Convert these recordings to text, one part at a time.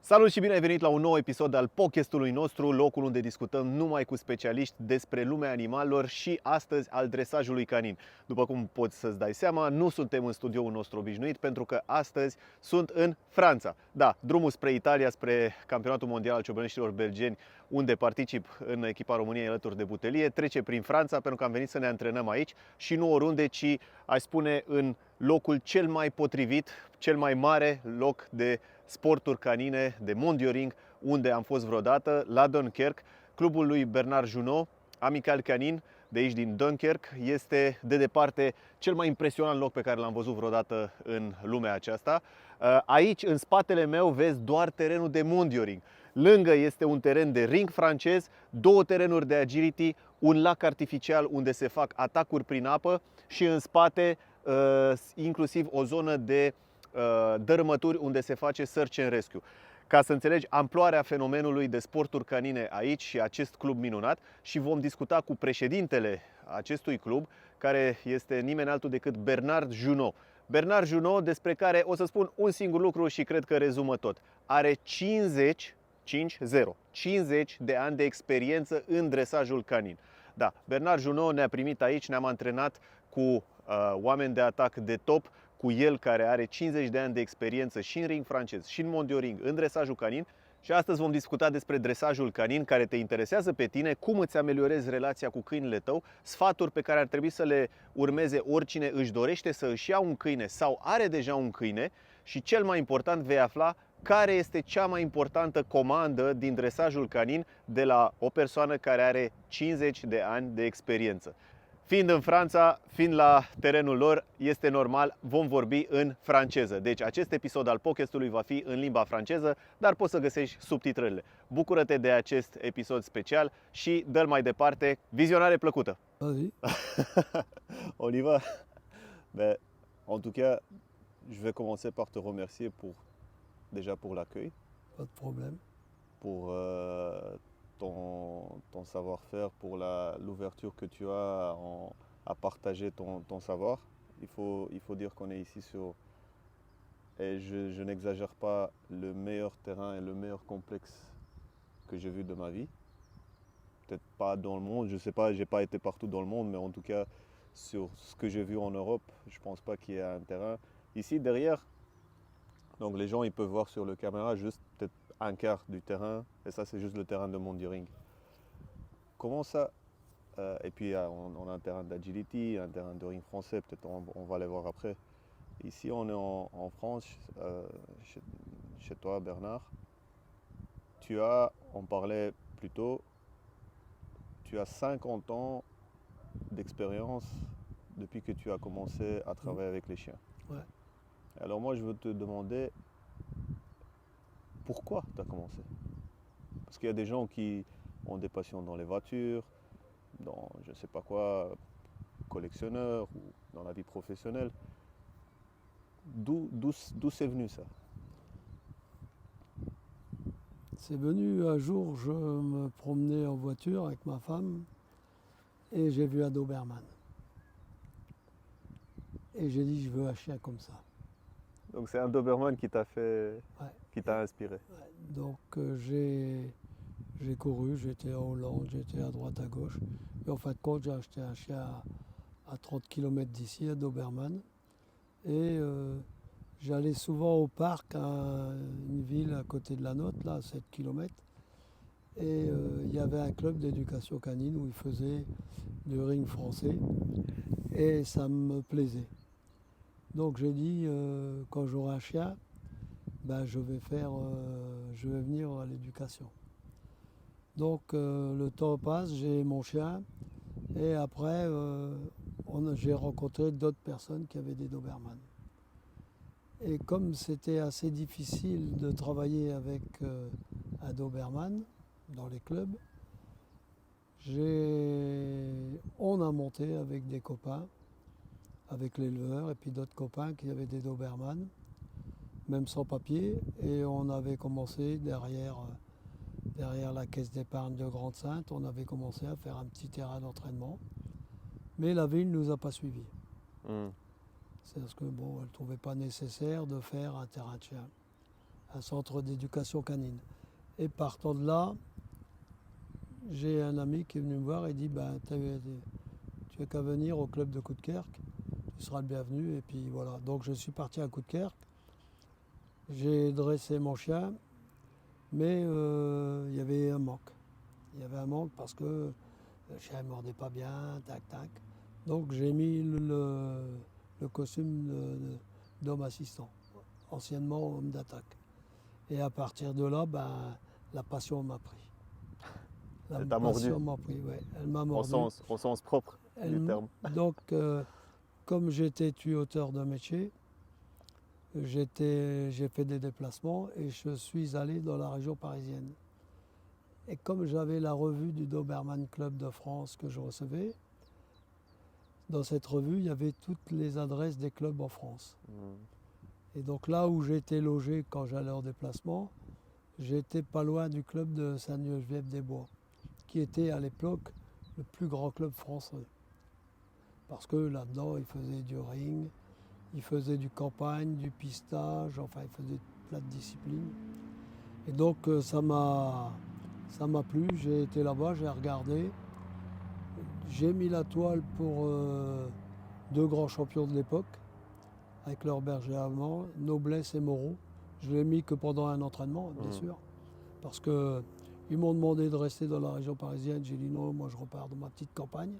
Salut și bine ai venit la un nou episod al podcastului nostru, locul unde discutăm numai cu specialiști despre lumea animalelor și astăzi al dresajului canin. După cum poți să-ți dai seama, nu suntem în studioul nostru obișnuit pentru că astăzi sunt în Franța. Da, drumul spre Italia, spre campionatul mondial al ciobăneștilor belgeni, unde particip în echipa României alături de Butelie, trece prin Franța pentru că am venit să ne antrenăm aici și nu oriunde, ci aș spune în locul cel mai potrivit, cel mai mare loc de sporturi canine, de mondioring, unde am fost vreodată, la Dunkerque. Clubul lui Bernard Junot, Amical Canin, de aici din Dunkerque, este de departe cel mai impresionant loc pe care l-am văzut vreodată în lumea aceasta. Aici, în spatele meu, vezi doar terenul de mondioring. Lângă este un teren de ring francez, două terenuri de agility, un lac artificial unde se fac atacuri prin apă și în spate inclusiv o zonă de dărâmături unde se face search and rescue. Ca să înțelegi amploarea fenomenului de sporturi canine aici și acest club minunat, și vom discuta cu președintele acestui club, care este nimeni altul decât Bernard Junot. Bernard Junot, despre care o să spun un singur lucru și cred că rezumă tot. Are 50 de ani de experiență în dresajul canin. Da, Bernard Junot ne-a primit aici, ne-am antrenat cu oameni de atac de top, cu el care are 50 de ani de experiență și în ring francez, și în mondioring, în dresajul canin. Și astăzi vom discuta despre dresajul canin care te interesează pe tine, cum îți ameliorezi relația cu câinele tău, sfaturi pe care ar trebui să le urmeze oricine își dorește să își ia un câine sau are deja un câine și, cel mai important, vei afla care este cea mai importantă comandă din dresajul canin de la o persoană care are 50 de ani de experiență. Fiind în Franța, fiind la terenul lor, este normal, vom vorbi în franceză. Deci acest episod al podcastului va fi în limba franceză, dar poți să găsești subtitrările. Bucură-te de acest episod special și dă-l mai departe. Vizionare plăcută! Vas-y. On y va? Ben, en tout cas, je vais commencer par te remercier déjà pour l'accueil, Pas de problème. pour ton savoir-faire, pour l'ouverture que tu as à partager ton savoir. Il faut dire qu'on est ici sur, et je n'exagère pas, le meilleur terrain et le meilleur complexe que j'ai vu de ma vie. Peut-être pas dans le monde, je ne sais pas, j'ai pas été partout dans le monde, mais en tout cas, sur ce que j'ai vu en Europe, je ne pense pas qu'il y ait un terrain. Ici, derrière, donc les gens ils peuvent voir sur le caméra juste peut-être un quart du terrain, et ça c'est juste le terrain de mondioring. Comment ça et puis on a un terrain d'agility, un terrain de ring français, peut-être on va les voir après. Ici on est en France, chez toi Bernard. On parlait plus tôt, tu as 50 ans d'expérience depuis que tu as commencé à travailler avec les chiens. Ouais. Alors moi je veux te demander pourquoi tu as commencé. Parce qu'il y a des gens qui ont des passions dans les voitures, dans je ne sais pas quoi, collectionneurs ou dans la vie professionnelle. D'où c'est venu ça? C'est venu un jour, je me promenais en voiture avec ma femme et j'ai vu un Doberman. Et j'ai dit, je veux un chien comme ça. Donc c'est un Doberman qui t'a fait, Ouais. qui t'a inspiré. Ouais. Donc j'ai couru, j'étais en Hollande, j'étais à droite à gauche. Et en fin de compte, j'ai acheté un chien à 30 km d'ici, un Doberman. Et j'allais souvent au parc, à une ville à côté de la nôtre, là, à 7 km. Et il y avait un club d'éducation canine où ils faisaient du ring français. Et ça me plaisait. Donc j'ai dit, quand j'aurai un chien, ben, je vais venir à l'éducation. Donc le temps passe, j'ai mon chien. Et après, j'ai rencontré d'autres personnes qui avaient des Doberman. Et comme c'était assez difficile de travailler avec un Doberman dans les clubs, on a monté avec des copains, avec l'éleveur et puis d'autres copains qui avaient des Doberman, même sans papier, et on avait commencé derrière la caisse d'épargne de Grande-Sainte, on avait commencé à faire un petit terrain d'entraînement, mais la ville ne nous a pas suivis. C'est parce que bon, elle ne trouvait pas nécessaire de faire un terrain de chien. un centre d'éducation canine. Et partant de là, j'ai un ami qui est venu me voir et dit ben, tu n'as qu'à venir au club de Coudekerque, tu seras le bienvenu. Et puis voilà. Donc je suis parti à Coudekerque, j'ai dressé mon chien, mais il y avait un manque. Il y avait un manque parce que le chien ne mordait pas bien, tac, tac. Donc j'ai mis le costume d'homme assistant, anciennement homme d'attaque. Et à partir de là, ben, la passion m'a pris. La Elle t'a mordu passion m'a pris, ouais. Elle m'a mordu. au sens propre du terme. Donc, comme j'étais tuyauteur de métier, j'ai fait des déplacements et je suis allé dans la région parisienne. Et comme j'avais la revue du Doberman Club de France que je recevais, dans cette revue, il y avait toutes les adresses des clubs en France. Et donc là où j'étais logé quand j'allais en déplacement, j'étais pas loin du club de Sainte-Geneviève-des-Bois, qui était à l'époque le plus grand club français. Parce que là-dedans, il faisait du ring, il faisait du campagne, du pistage, enfin il faisait plein de disciplines. Et donc ça m'a plu, j'ai été là-bas, j'ai regardé. J'ai mis la toile pour deux grands champions de l'époque, avec leur berger allemand, Noblesse et Moreau. Je l'ai mis que pendant un entraînement, bien sûr, parce qu'ils m'ont demandé de rester dans la région parisienne. J'ai dit non, moi je repars dans ma petite campagne.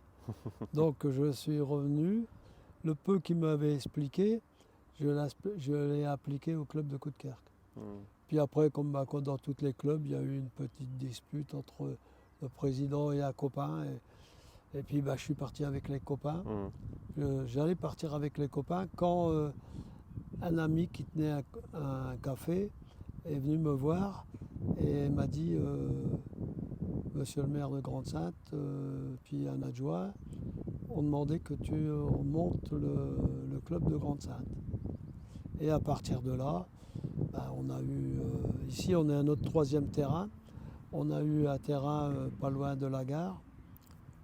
Donc je suis revenu. Le peu qu'ils m'avaient expliqué, je l'ai appliqué au club de Coudekerque. Puis après, comme dans tous les clubs, il y a eu une petite dispute entre le président et un copain. Et puis je suis parti avec les copains. J'allais partir avec les copains quand un ami qui tenait un café est venu me voir et m'a dit Monsieur le maire de Grande-Synthe, puis un adjoint, ont demandé que tu montes le club de Grande-Synthe. Et à partir de là, on a eu, ici on est à notre troisième terrain, on a eu un terrain pas loin de la gare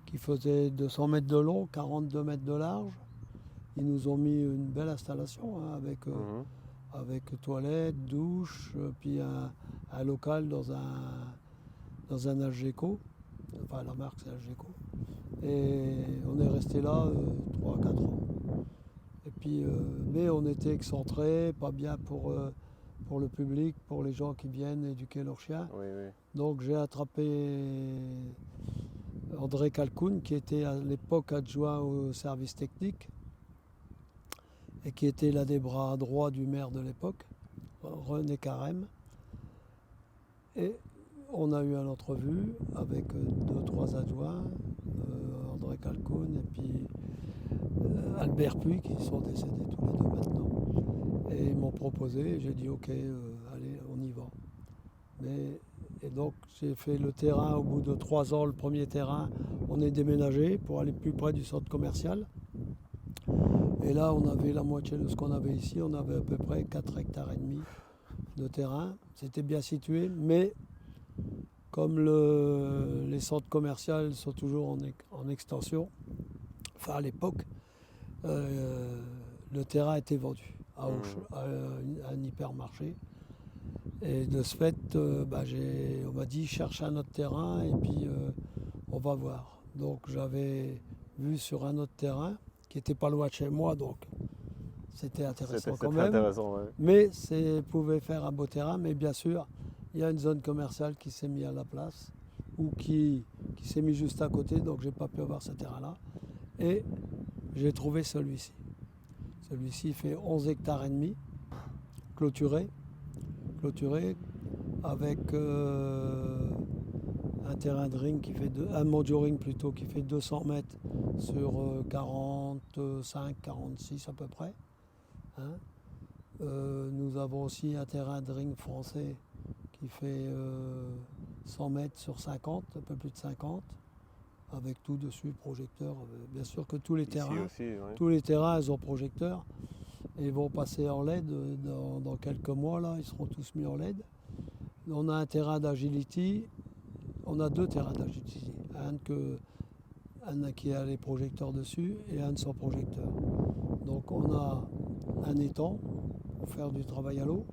qui faisait 200 mètres de long, 42 mètres de large. Ils nous ont mis une belle installation hein, avec toilette, douche, puis un local dans un Algeco, enfin la marque c'est Algeco. Et on est resté là 3-4 ans. Et puis, mais on était excentrés, pas bien pour le public, pour les gens qui viennent éduquer leurs chiens. Oui, oui. Donc j'ai attrapé André Calcoun, qui était à l'époque adjoint au service technique et qui était l'un des bras droits du maire de l'époque, René Carême. Et on a eu une entrevue avec 2-3 adjoints, André Calcoun et puis Albert Puy, qui sont décédés tous les deux maintenant. Et ils m'ont proposé, j'ai dit ok, allez, on y va. Et donc j'ai fait le terrain au bout de 3 ans, le premier terrain, on est déménagé pour aller plus près du centre commercial. Et là on avait la moitié de ce qu'on avait ici, on avait à peu près 4,5 hectares de terrain. C'était bien situé, mais comme les centres commerciaux sont toujours en extension, enfin à l'époque, le terrain était vendu à un hypermarché. Et de ce fait, on m'a dit cherche un autre terrain et puis on va voir. Donc j'avais vu sur un autre terrain qui n'était pas loin de chez moi, donc c'était intéressant quand même. Intéressant, ouais. Mais pouvait faire un beau terrain, mais bien sûr, il y a une zone commerciale qui s'est mise à la place ou qui s'est mise juste à côté, donc j'ai pas pu avoir ce terrain-là. Et j'ai trouvé celui-ci. Celui-ci fait 11 hectares et demi, clôturé avec un terrain de ring un mojo ring plutôt qui fait 200 mètres sur 45, 46 à peu près. Hein. Nous avons aussi un terrain de ring français qui fait 100 mètres sur 50, un peu plus de 50, avec tout dessus, projecteur. Bien sûr que tous les terrains, aussi, ouais. tous les terrains, ils ont projecteur. Et ils vont passer en LED dans quelques mois, là, ils seront tous mis en LED. On a un terrain d'agility, on a 2 terrains d'agility, un qui a les projecteurs dessus et un sans projecteur. Donc on a un étang pour faire du travail à l'eau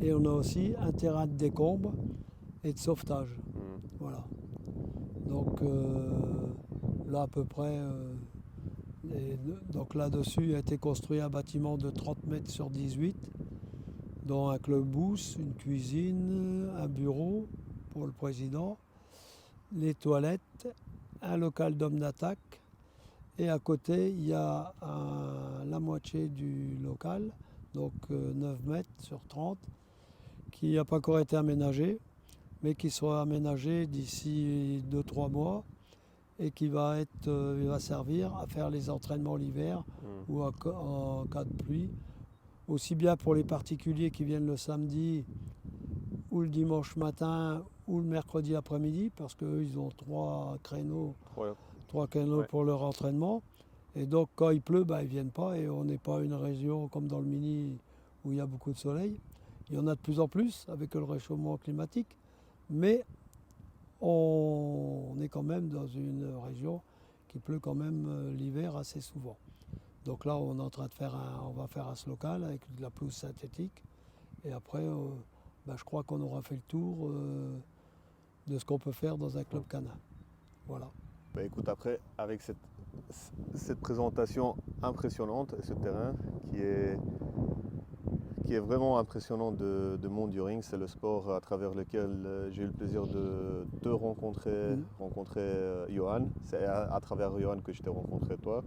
Et on a aussi un terrain de décombre et de sauvetage. Voilà. Donc là à peu près, donc là-dessus a été construit un bâtiment de 30 mètres sur 18, dont un clubhouse, une cuisine, un bureau pour le président, les toilettes, un local d'hommes d'attaque. Et à côté, il y a la moitié du local, donc 9 mètres sur 30, qui n'a pas encore été aménagé, mais qui sera aménagé d'ici 2-3 mois et qui va servir à faire les entraînements l'hiver ou en cas de pluie, aussi bien pour les particuliers qui viennent le samedi ou le dimanche matin ou le mercredi après-midi, parce qu'eux, ils ont 3 créneaux, Ouais. pour leur entraînement. Et donc quand il pleut, ils ne viennent pas, et on n'est pas une région comme dans le Mini où il y a beaucoup de soleil. Il y en a de plus en plus avec le réchauffement climatique, mais on est quand même dans une région qui pleut quand même l'hiver assez souvent. Donc là, on est en train de on va faire un local avec de la pelouse synthétique, et après, je crois qu'on aura fait le tour de ce qu'on peut faire dans un club canin. Voilà. Écoute, après, avec cette présentation impressionnante, ce terrain qui est vraiment impressionnant de monde du ring, c'est le sport à travers lequel j'ai eu le plaisir de te rencontrer Johan. C'est à travers Johan que je t'ai rencontré toi,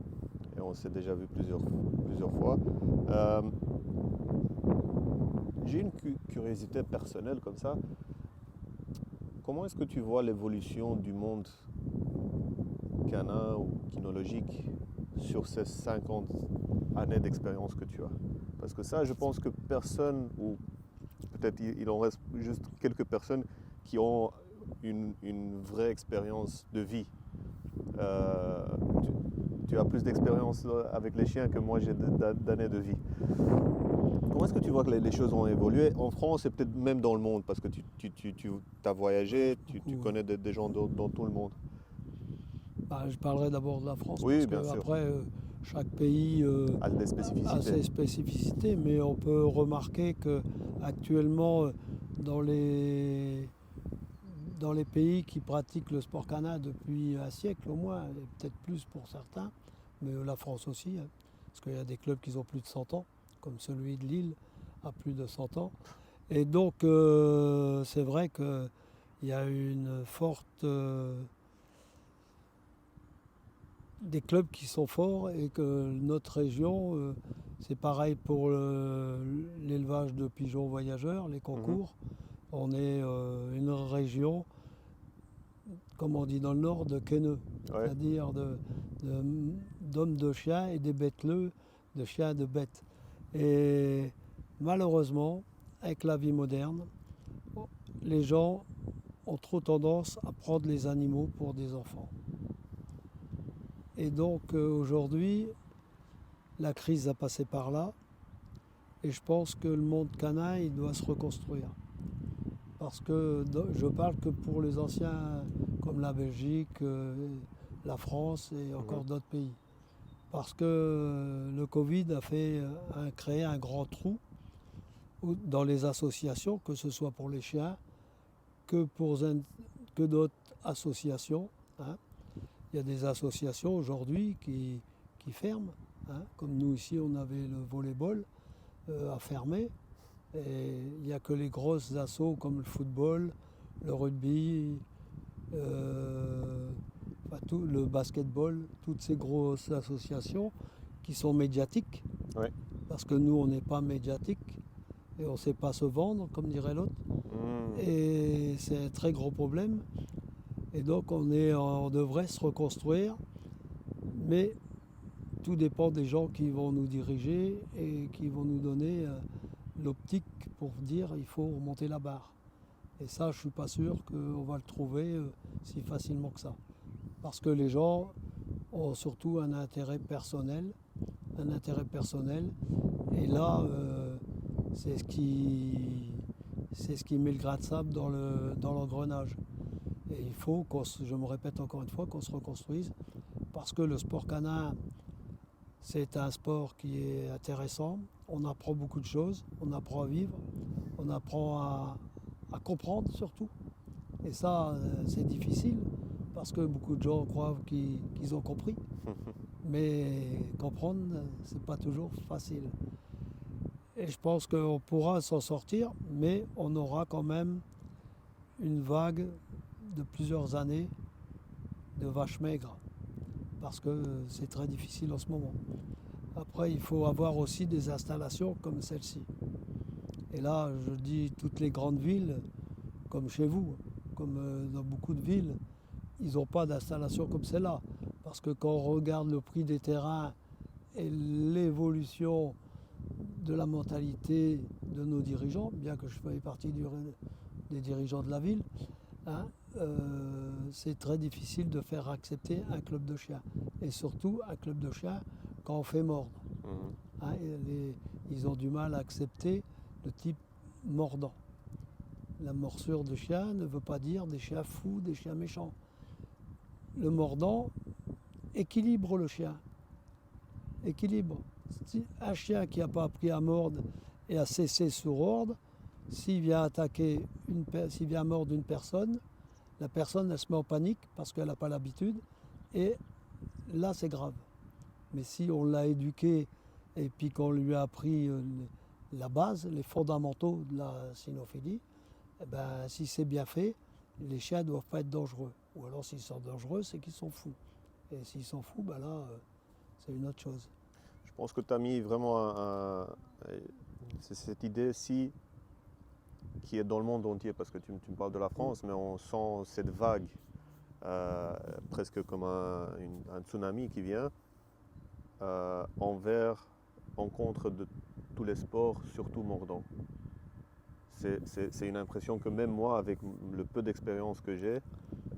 et on s'est déjà vu plusieurs fois. J'ai une curiosité personnelle comme ça. Comment est-ce que tu vois l'évolution du monde canin ou kinologique sur ces 50 années d'expérience que tu as? Parce que ça, je pense que personne, ou peut-être il en reste juste quelques personnes qui ont une vraie expérience de vie. Tu as plus d'expérience avec les chiens que moi j'ai d'années de vie. Comment est-ce que tu vois que les choses ont évolué en France et peut-être même dans le monde? Parce que tu as voyagé, tu connais des gens dans tout le monde. Je parlerai d'abord de la France, Oui, parce bien sûr. qu'après, chaque pays A des spécificités. a ses spécificités, mais on peut remarquer qu'actuellement, dans les pays qui pratiquent le sport canin depuis un siècle au moins, et peut-être plus pour certains, mais la France aussi, parce qu'il y a des clubs qui ont plus de 100 ans, comme celui de Lille a plus de 100 ans. Et donc, c'est vrai qu'il y a une forte... des clubs qui sont forts, et que notre région, c'est pareil pour l'élevage de pigeons voyageurs, les concours. On est une région, comme on dit dans le Nord, de kenneux, c'est-à-dire d'hommes de chiens et des bêteleux de chiens de bêtes. Et malheureusement, avec la vie moderne, les gens ont trop tendance à prendre les animaux pour des enfants. Et donc aujourd'hui, la crise a passé par là, et je pense que le monde canin, il doit se reconstruire. Parce que je parle que pour les anciens, comme la Belgique, la France et encore d'autres pays. Parce que le Covid a créé un grand trou dans les associations, que ce soit pour les chiens, que d'autres associations. Il y a des associations aujourd'hui qui ferment. Comme nous ici, on avait le volleyball à fermer. Et il n'y a que les grosses assos comme le football, le rugby, le basketball, toutes ces grosses associations qui sont médiatiques. Ouais. Parce que nous, on n'est pas médiatique et on ne sait pas se vendre, comme dirait l'autre. Et c'est un très gros problème. Et donc on devrait se reconstruire, mais tout dépend des gens qui vont nous diriger et qui vont nous donner l'optique pour dire il faut remonter la barre. Et ça, je ne suis pas sûr qu'on va le trouver si facilement que ça. Parce que les gens ont surtout un intérêt personnel. Et là, c'est ce qui met le grain de sable dans l'engrenage. Et il faut je me répète encore une fois, qu'on se reconstruise, parce que le sport canin, c'est un sport qui est intéressant. On apprend beaucoup de choses, on apprend à vivre, on apprend à comprendre surtout. Et ça, c'est difficile parce que beaucoup de gens croient qu'ils ont compris. Mais comprendre, c'est pas toujours facile. Et je pense qu'on pourra s'en sortir, mais on aura quand même une vague de plusieurs années de vaches maigres, parce que c'est très difficile en ce moment. Après, il faut avoir aussi des installations comme celle-ci. Et là, je dis toutes les grandes villes, comme chez vous, comme dans beaucoup de villes, ils n'ont pas d'installation comme celle-là. Parce que quand on regarde le prix des terrains et l'évolution de la mentalité de nos dirigeants, bien que je fasse partie des dirigeants de la ville, hein, c'est très difficile de faire accepter un club de chiens. Et surtout un club de chiens quand on fait mordre. Hein, ils ont du mal à accepter le type mordant. La morsure de chien ne veut pas dire des chiens fous, des chiens méchants. Le mordant équilibre le chien. Équilibre. Un chien qui n'a pas appris à mordre et à cesser sur ordre, s'il vient mordre une personne, la personne elle se met en panique parce qu'elle n'a pas l'habitude et là c'est grave. Mais si on l'a éduqué et puis qu'on lui a appris la base, les fondamentaux de la cynophilie, eh ben, si c'est bien fait, les chiens ne doivent pas être dangereux. Ou alors s'ils sont dangereux, c'est qu'ils sont fous. Et s'ils sont fous, ben là, c'est une autre chose. Je pense que tu as mis vraiment c'est cette idée-ci qui est dans le monde entier, parce que tu me parles de la France, mais on sent cette vague, presque comme un tsunami qui vient, encontre de tous les sports, surtout mordants. C'est une impression que même moi, avec le peu d'expérience que j'ai,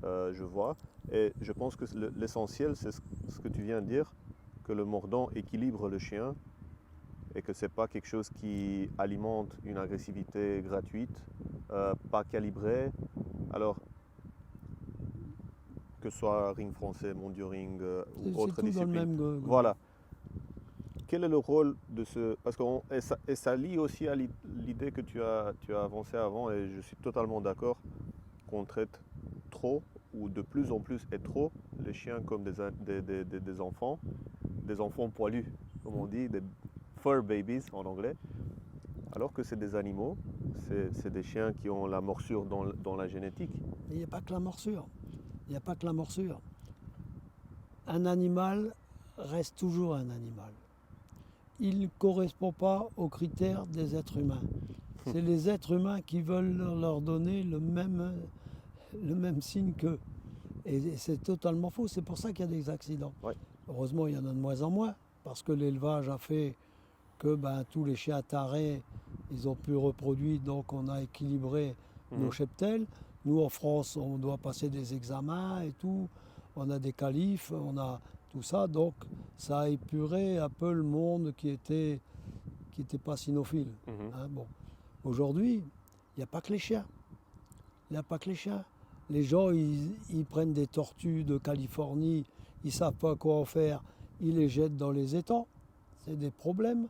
je vois. Et je pense que l'essentiel, c'est ce que tu viens de dire, que le mordant équilibre le chien et que ce n'est pas quelque chose qui alimente une agressivité gratuite, pas calibrée. Alors, que ce soit ring français, mondio-ring ou autre discipline. Voilà. Quel est le rôle de ce... Parce que ça lie aussi à l'idée que tu as avancée avant, et je suis totalement d'accord qu'on traite trop, ou de plus en plus et trop, les chiens comme des enfants poilus, comme on dit, des fur babies en anglais, alors que c'est des animaux, c'est des chiens qui ont la morsure dans la génétique. Il n'y a pas que la morsure. Il n'y a pas que la morsure. Un animal reste toujours un animal. Il ne correspond pas aux critères des êtres humains. C'est les êtres humains qui veulent leur donner le même signe qu'eux. Et c'est totalement faux. C'est pour ça qu'il y a des accidents. Ouais. Heureusement, il y en a de moins en moins, parce que l'élevage a fait que tous les chiens tarés, ils ont pu reproduire, donc on a équilibré nos cheptels. Nous, en France, on doit passer des examens et tout. On a des qualifs, on a tout ça. Donc, ça a épuré un peu le monde qui était pas cynophile. Hein, bon. Aujourd'hui, il n'y a pas que les chiens. Il n'y a pas que les chiens. Les gens, ils prennent des tortues de Californie, ils ne savent pas quoi en faire, ils les jettent dans les étangs. C'est des problèmes.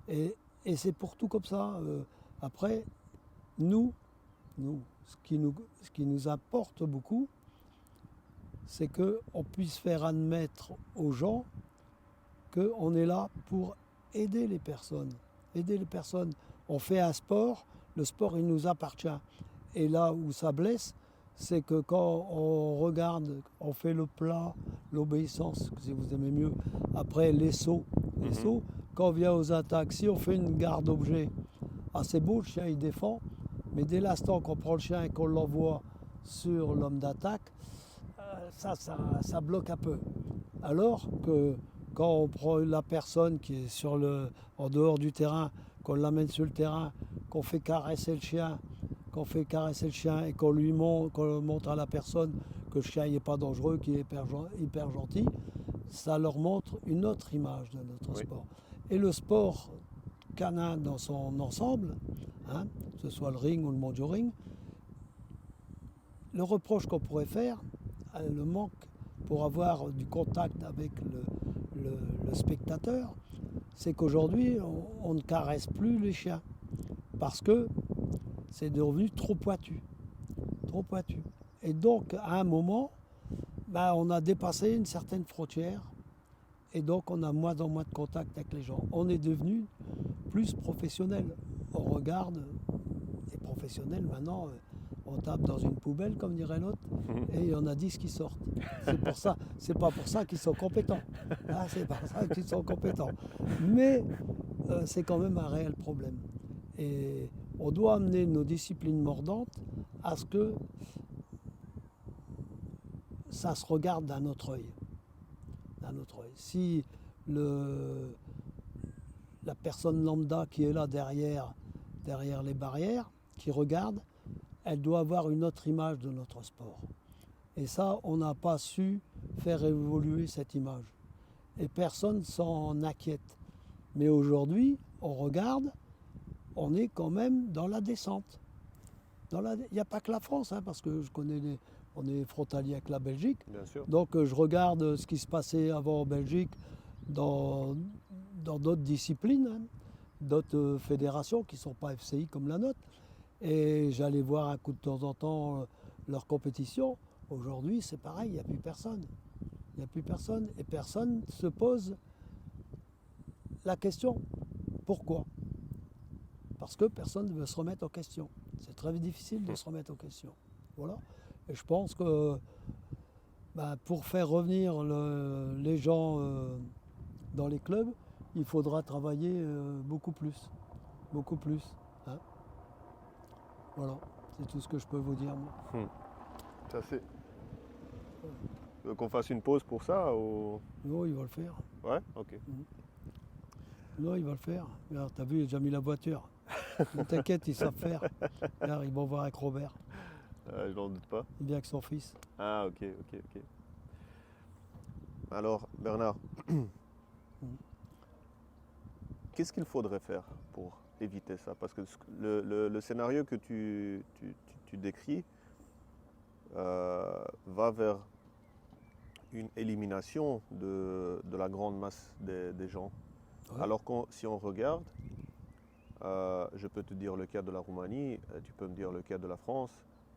Et c'est pour tout comme ça. Après, nous, ce qui nous importe beaucoup, c'est qu'on puisse faire admettre aux gens qu'on est là pour aider les personnes. Aider les personnes. On fait un sport, le sport il nous appartient. Et là où ça blesse, c'est que quand on regarde, on fait le plat, l'obéissance, si vous aimez mieux, après les sauts. Les sauts, quand on vient aux attaques, si on fait une garde objet, c'est beau, le chien il défend, mais dès l'instant qu'on prend le chien et qu'on l'envoie sur l'homme d'attaque, ça bloque un peu. Alors que quand on prend la personne qui est en dehors du terrain, qu'on l'amène sur le terrain, qu'on fait caresser le chien, et qu'on montre à la personne que le chien n'est pas dangereux, qu'il est hyper gentil, ça leur montre une autre image de notre sport. Et le sport canin dans son ensemble, hein, que ce soit le ring ou le mondio ring, le reproche qu'on pourrait faire, le manque pour avoir du contact avec le spectateur, c'est qu'aujourd'hui, on ne caresse plus les chiens. Parce que c'est devenu trop pointu. Trop pointu. Et donc, à un moment, on a dépassé une certaine frontière et donc on a moins en moins de contact avec les gens. On est devenu plus professionnel. On regarde les professionnels maintenant, on tape dans une poubelle, comme dirait l'autre, et il y en a 10 qui sortent. C'est pas pour ça qu'ils sont compétents. Ah, c'est pas ça qu'ils sont compétents. Mais c'est quand même un réel problème. Et on doit amener nos disciplines mordantes à ce que ça se regarde d'un autre œil. Si la personne lambda qui est là derrière les barrières, qui regarde, elle doit avoir une autre image de notre sport. Et ça, on n'a pas su faire évoluer cette image. Et personne s'en inquiète. Mais aujourd'hui, on regarde, on est quand même dans la descente. Il n'y a pas que la France, parce que on est frontalier avec la Belgique. Bien sûr. Donc je regarde ce qui se passait avant en Belgique dans d'autres disciplines, d'autres fédérations qui ne sont pas FCI comme la nôtre. Et j'allais voir un coup de temps en temps leur compétition. Aujourd'hui, c'est pareil, il n'y a plus personne. Il n'y a plus personne et personne se pose la question. Pourquoi ? Parce que personne ne veut se remettre en question. C'est très difficile de se remettre en question. Voilà. Et je pense que pour faire revenir les gens dans les clubs, il faudra travailler beaucoup plus. Beaucoup plus. Voilà, c'est tout ce que je peux vous dire. Moi. Ça c'est. Qu'on fasse une pause pour ça ou... Non, il va le faire. Ouais, ok. Non, il va le faire. Regarde, t'as vu, il a déjà mis la voiture. Ne t'inquiète, ils savent faire. Regarde, ils vont voir avec Robert. Je n'en doute pas. Il vient avec son fils. Ah, ok. Alors, Bernard, qu'est-ce qu'il faudrait faire pour éviter ça? Parce que le scénario que tu décris va vers une élimination de la grande masse des gens. Ouais. Alors que si on regarde, je peux te dire le cas de la Roumanie, tu peux me dire le cas de la France.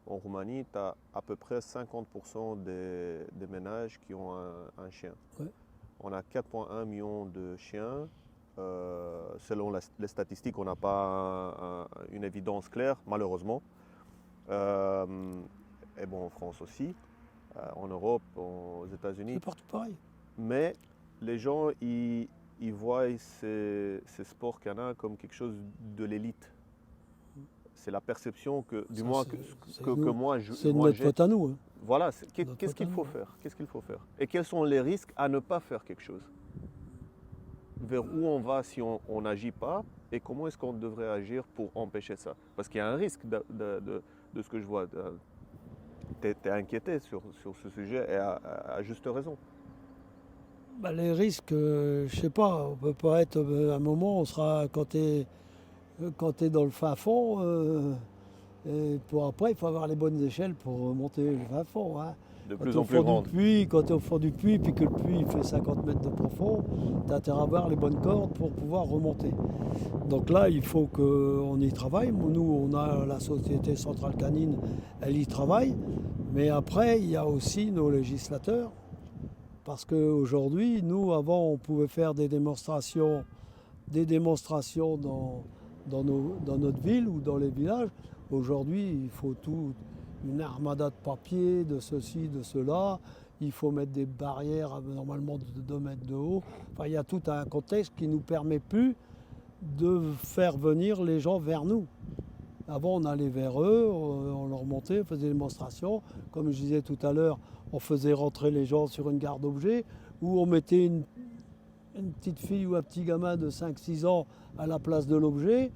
En Roumanie, tu as à peu près 50% des ménages qui ont un chien. Ouais. On a 4,1 millions de chiens. Selon les statistiques, on n'a pas une évidence claire, malheureusement. Et bon, en France aussi, en Europe, aux États-Unis. C'est partout pareil. Mais les gens, ils voient ces sports canins comme quelque chose de l'élite. C'est la perception que, du moins, que moi j'ai. C'est notre faute à nous. Voilà, qu'est-ce qu'il faut faire? Qu'est-ce qu'il faut faire? Et quels sont les risques à ne pas faire quelque chose? Vers où on va si on n'agit pas? Et comment est-ce qu'on devrait agir pour empêcher ça? Parce qu'il y a un risque de ce que je vois. Tu es inquiété sur ce sujet et à juste raison. Les risques, je sais pas, on peut pas être à un moment, on sera quand tu es dans le fin fond, et pour après il faut avoir les bonnes échelles pour monter le fin fond. De plus en plus grande. Quand tu es au fond du puits, puis que le puits il fait 50 mètres de profond, tu as intérêt à avoir les bonnes cordes pour pouvoir remonter. Donc là, il faut qu'on y travaille. Nous, on a la Société Centrale Canine, elle y travaille. Mais après, il y a aussi nos législateurs. Parce qu'aujourd'hui, nous, avant, on pouvait faire des démonstrations dans notre ville ou dans les villages. Aujourd'hui, il faut une armada de papier, de ceci, de cela. Il faut mettre des barrières normalement de 2 mètres de haut. Enfin, il y a tout un contexte qui ne nous permet plus de faire venir les gens vers nous. Avant, on allait vers eux, on leur montait, on faisait des démonstrations. Comme je disais tout à l'heure, on faisait rentrer les gens sur une gare d'objets où on mettait une petite fille ou un petit gamin de 5-6 ans à la place de l'objet.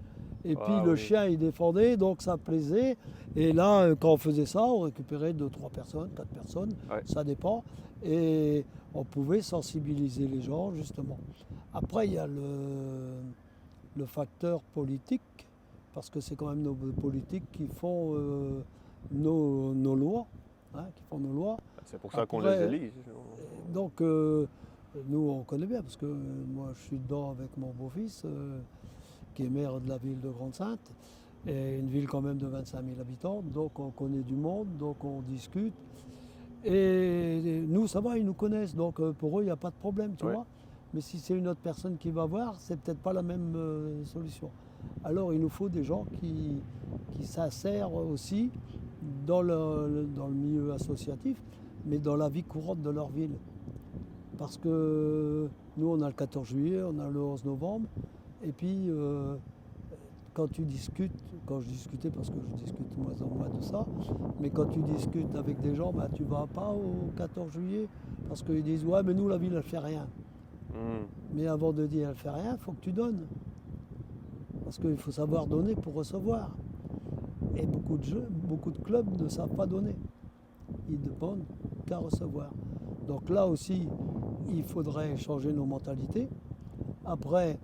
Et puis le chien, il défendait, donc ça plaisait. Et là, quand on faisait ça, on récupérait 2-3 personnes, 4 personnes, ça dépend. Et on pouvait sensibiliser les gens, justement. Après, il y a le facteur politique, parce que c'est quand même nos politiques qui font nos lois. Qui font nos lois. C'est pour ça qu'on les élit. Donc, nous, on connaît bien, parce que moi, je suis dedans avec mon beau-fils, qui est maire de la ville de Grande-Sainte. Et une ville quand même de 25 000 habitants, donc on connaît du monde, donc on discute. Et nous, ça va, ils nous connaissent, donc pour eux, il n'y a pas de problème, tu Ouais. vois. Mais si c'est une autre personne qui va voir, c'est peut-être pas la même solution. Alors il nous faut des gens qui s'insèrent aussi dans le milieu associatif, mais dans la vie courante de leur ville. Parce que nous, on a le 14 juillet, on a le 11 novembre, et puis quand tu discutes, quand je discutais, parce que je discute de moins en moins de ça, mais quand tu discutes avec des gens, bah, tu vas pas au 14 juillet, parce qu'ils disent ouais, mais nous, la ville, elle fait rien. Mais avant de dire elle fait rien, il faut que tu donnes. Parce qu'il faut savoir donner pour recevoir. Et beaucoup de clubs ne savent pas donner. Ils ne demandent qu'à recevoir. Donc là aussi, il faudrait changer nos mentalités. Après,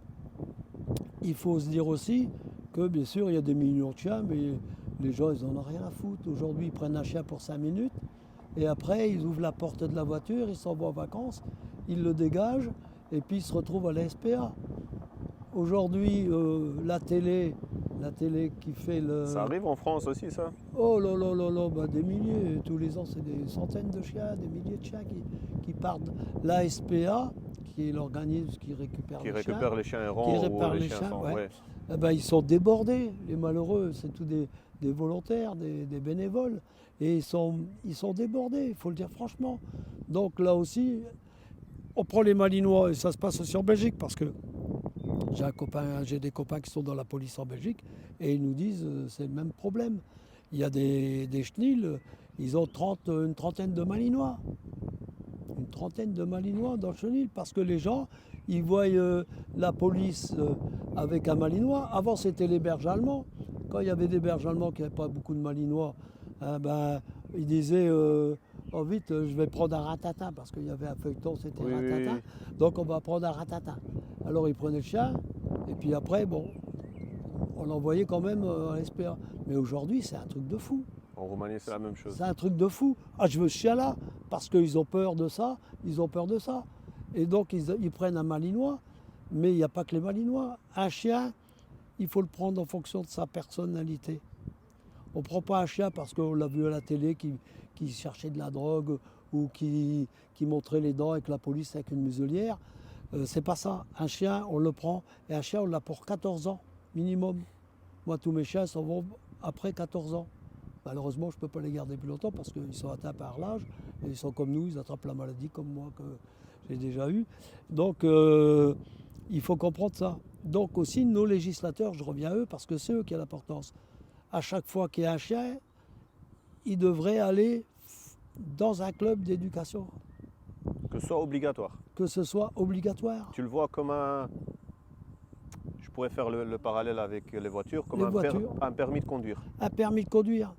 il faut se dire aussi que bien sûr, il y a des millions de chiens, mais les gens, ils n'en ont rien à foutre. Aujourd'hui, ils prennent un chien pour 5 minutes, et après, ils ouvrent la porte de la voiture, ils s'en vont en vacances, ils le dégagent, et puis ils se retrouvent à la SPA. Aujourd'hui, la télé qui fait le... Ça arrive en France aussi, ça? Oh là là là là, bah, des milliers, tous les ans, c'est des centaines de chiens, des milliers de chiens qui partent. La SPA, qui est l'organisme qui récupère Qui les récupère chiens, les chiens qui errants ou répare les les chiens chiens, sans. ouais. Ouais. Eh ben, ils sont débordés, les malheureux, c'est tous des volontaires, des bénévoles, et ils sont débordés, il faut le dire franchement. Donc là aussi, on prend les Malinois, et ça se passe aussi en Belgique, parce que j'ai des copains qui sont dans la police en Belgique, et ils nous disent c'est le même problème. Il y a des chenils, ils ont une trentaine de Malinois. Une trentaine de Malinois dans le chenil, parce que les gens, ils voient la police avec un Malinois. Avant, c'était les berges allemands. Quand il y avait des berges allemands qui n'avaient pas beaucoup de Malinois, ben, ils disaient oh vite, je vais prendre un ratata, parce qu'il y avait un feuilleton, c'était Oui, oui, ratata. oui. Donc on va prendre un ratata. Alors ils prenaient le chien, et puis après, bon, on l'envoyait quand même à l'SPA. Mais aujourd'hui, c'est un truc de fou. En Roumanie, c'est la même chose. C'est un truc de fou. Ah, je veux ce chien-là, parce qu'ils ont peur de ça, ils ont peur de ça. Et donc, ils prennent un Malinois, mais il n'y a pas que les Malinois. Un chien, il faut le prendre en fonction de sa personnalité. On ne prend pas un chien parce qu'on l'a vu à la télé qui cherchait de la drogue ou qui montrait les dents avec la police avec une muselière. C'est pas ça. Un chien, on le prend, et un chien, on l'a pour 14 ans, minimum. Moi, tous mes chiens s'en vont après 14 ans. Malheureusement, je ne peux pas les garder plus longtemps parce qu'ils sont atteints par l'âge. Et ils sont comme nous, ils attrapent la maladie comme moi que j'ai déjà eu. Donc, il faut comprendre ça. Donc aussi, nos législateurs, je reviens à eux parce que c'est eux qui ont l'importance. À chaque fois qu'il y a un chien, il devrait aller dans un club d'éducation. Que ce soit obligatoire. Que ce soit obligatoire. Tu le vois comme un. Je pourrais faire le parallèle avec les voitures, comme Les voitures. un permis de conduire. Un permis de conduire.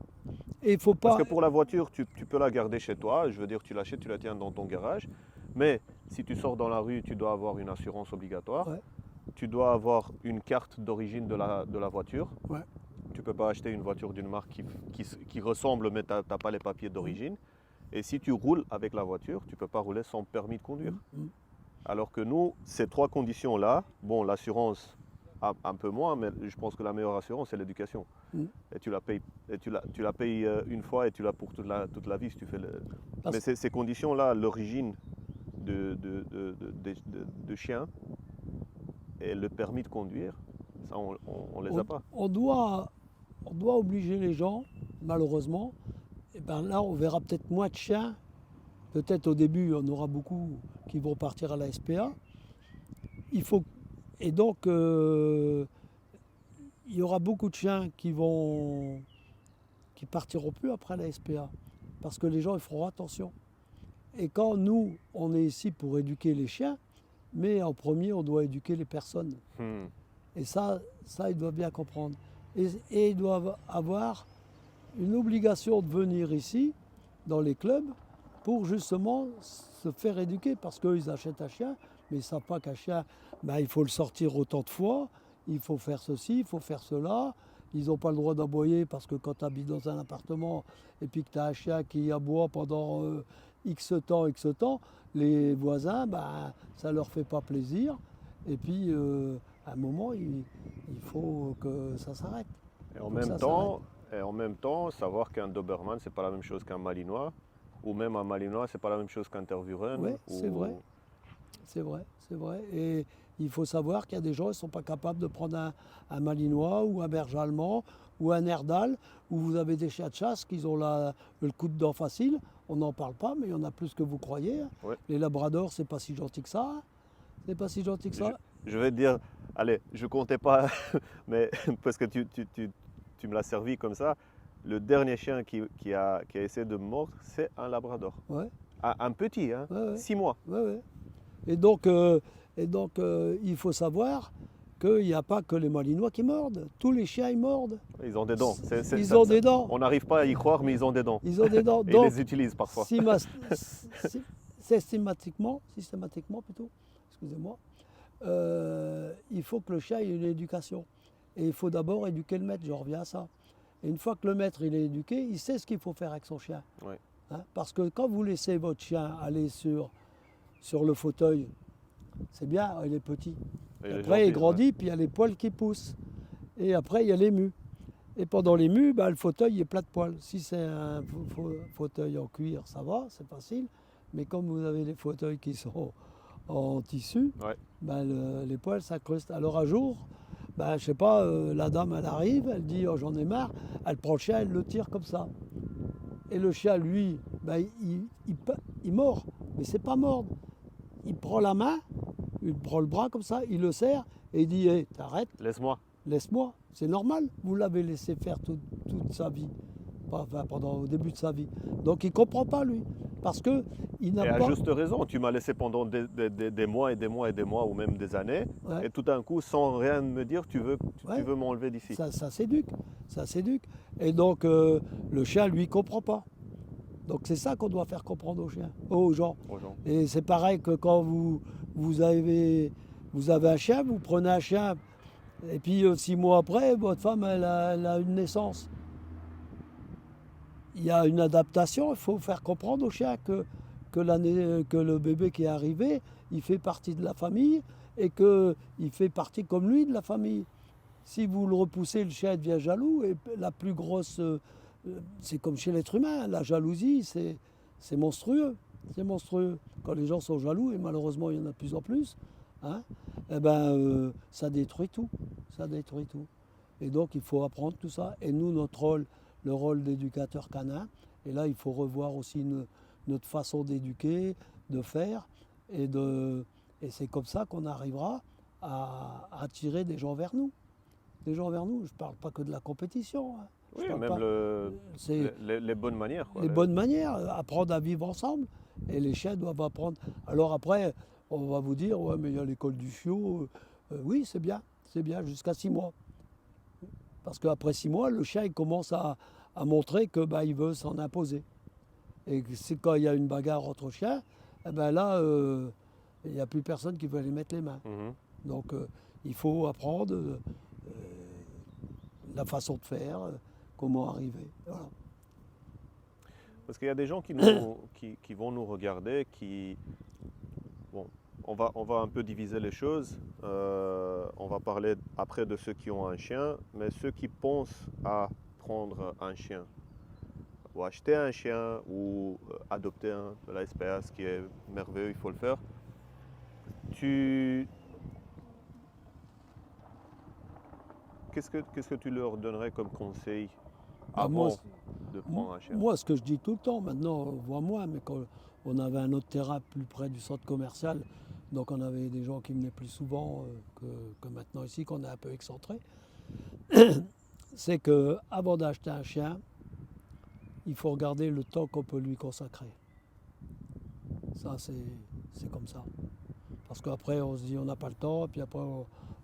Et il faut pas... Parce que pour la voiture, tu peux la garder chez toi. Je veux dire, tu l'achètes, tu la tiens dans ton garage. Mais si tu sors dans la rue, tu dois avoir une assurance obligatoire. Ouais. Tu dois avoir une carte d'origine de la voiture. Ouais. Tu ne peux pas acheter une voiture d'une marque qui ressemble, mais tu n'as pas les papiers d'origine. Et si tu roules avec la voiture, tu ne peux pas rouler sans permis de conduire. Alors que nous, ces trois conditions-là, bon, l'assurance, un peu moins, mais je pense que la meilleure assurance, c'est l'éducation. Et tu la payes une fois et tu l'as pour toute la vie si tu fais le... Mais ces conditions-là, l'origine de chiens et le permis de conduire, ça, on les a pas. On doit obliger les gens, malheureusement. Et ben là, on verra peut-être moins de chiens. Peut-être au début, on aura beaucoup qui vont partir à la SPA. Et donc, il y aura beaucoup de chiens qui partiront plus après la SPA. Parce que les gens, ils feront attention. Et quand nous, on est ici pour éduquer les chiens, mais en premier, on doit éduquer les personnes. Et ça, ils doivent bien comprendre. Et ils doivent avoir une obligation de venir ici, dans les clubs, pour justement se faire éduquer. Parce qu'ils achètent un chien, mais ils ne savent pas qu'un chien, ben, il faut le sortir autant de fois, il faut faire ceci, il faut faire cela. Ils n'ont pas le droit d'aboyer parce que quand tu habites dans un appartement et puis que tu as un chien qui aboie pendant X temps, les voisins, ben, ça ne leur fait pas plaisir. Et puis, à un moment, il faut que ça s'arrête. Et en Faut que même ça temps, savoir qu'un Doberman, c'est pas la même chose qu'un Malinois, ou même un Malinois, c'est pas la même chose qu'un Tervuren. Oui, c'est vrai. C'est vrai, c'est vrai. Et il faut savoir qu'il y a des gens qui ne sont pas capables de prendre un Malinois ou un berger allemand ou un Herdal, où vous avez des chiens de chasse qui ont le coup de dent facile. On n'en parle pas, mais il y en a plus que vous croyez. Ouais. Les labradors, c'est pas si gentil que ça. Hein. C'est pas si gentil que Je, ça. je vais te dire, allez, je comptais pas, mais parce que tu me l'as servi comme ça. Le dernier chien qui a essayé de me mordre, c'est un Labrador. Ouais, Un petit, hein, ouais, ouais, 6 mois. ouais, ouais. Et donc, il faut savoir qu'il n'y a pas que les Malinois qui mordent. Tous les chiens, ils mordent. Ils ont des dents. Ils ont des dents. On n'arrive pas à y croire, mais ils ont des dents. Ils ont des dents. Et ils Donc, les utilisent parfois. systématiquement plutôt, excusez-moi, il faut que le chien ait une éducation. Et il faut d'abord éduquer le maître, je reviens à ça. Et une fois que le maître il est éduqué, il sait ce qu'il faut faire avec son chien. Ouais. Hein, parce que quand vous laissez votre chien aller sur le fauteuil, c'est bien, il est petit. Et il est Après, gentil, il grandit, puis il y a les poils qui poussent. Et après, il y a les mus. Et pendant les mus, le fauteuil est plat de poils. Si c'est un fauteuil en cuir, ça va, c'est facile. Mais comme vous avez les fauteuils qui sont en tissu, Ouais. les poils s'incrustent. Alors un jour, je sais pas, la dame, elle arrive, elle dit oh, j'en ai marre, elle prend le chien, elle le tire comme ça. Et le chien, lui, il mord, mais c'est pas mordre. Il prend la main, il prend le bras comme ça, il le serre et il dit hey, t'arrêtes, Laisse-moi. laisse-moi, c'est normal, vous l'avez laissé faire toute sa vie, au début de sa vie. Donc il ne comprend pas lui, parce qu'il Et n'a à pas... juste raison, tu m'as laissé pendant des mois et des mois et des mois, ou même des années, Ouais. et tout d'un coup, sans rien me dire, tu veux Ouais. m'enlever d'ici. Ça s'éduque, ça s'éduque. Et donc le chien, lui, ne comprend pas. Donc c'est ça qu'on doit faire comprendre aux gens. Aux gens. Et c'est pareil que quand vous avez un chien, vous prenez un chien, et puis 6 mois après, votre femme, elle a une naissance. Il y a une adaptation, il faut faire comprendre au chien que le bébé qui est arrivé, il fait partie de la famille et qu'il fait partie comme lui de la famille. Si vous le repoussez, le chien devient jaloux. Et la plus grosse, c'est comme chez l'être humain, la jalousie, c'est monstrueux. C'est monstrueux. Quand les gens sont jaloux, et malheureusement il y en a de plus en plus, hein, ça détruit tout. Ça détruit tout. Et donc il faut apprendre tout ça. Et nous, notre rôle, le rôle d'éducateur canin, et là il faut revoir aussi notre façon d'éduquer, de faire, et c'est comme ça qu'on arrivera à attirer des gens vers nous. Des gens vers nous, je ne parle pas que de la compétition. Hein. Oui, parle même pas- les bonnes manières. Quoi. les bonnes manières, apprendre à vivre ensemble. Et les chiens doivent apprendre. Alors après, on va vous dire, ouais, mais il y a l'école du chiot. Oui, c'est bien jusqu'à 6 mois. Parce qu'après 6 mois, le chien il commence à montrer que il veut s'en imposer. Et c'est quand il y a une bagarre entre chiens, là, il n'y a plus personne qui veut aller mettre les mains. Mhm. Donc il faut apprendre la façon de faire, comment arriver. Voilà. Parce qu'il y a des gens qui vont nous regarder, bon, on va un peu diviser les choses. On va parler après de ceux qui ont un chien, mais ceux qui pensent à prendre un chien, ou acheter un chien, ou adopter un de la SPA, ce qui est merveilleux, il faut le faire. Qu'est-ce que tu leur donnerais comme conseil avant de prendre un chien? Moi, ce que je dis tout le temps, maintenant, on voit moins, mais quand on avait un autre terrain plus près du centre commercial, donc on avait des gens qui venaient plus souvent que maintenant ici, qu'on est un peu excentré, c'est qu'avant d'acheter un chien, il faut regarder le temps qu'on peut lui consacrer. Ça, c'est comme ça. Parce qu'après, on se dit on n'a pas le temps, puis après,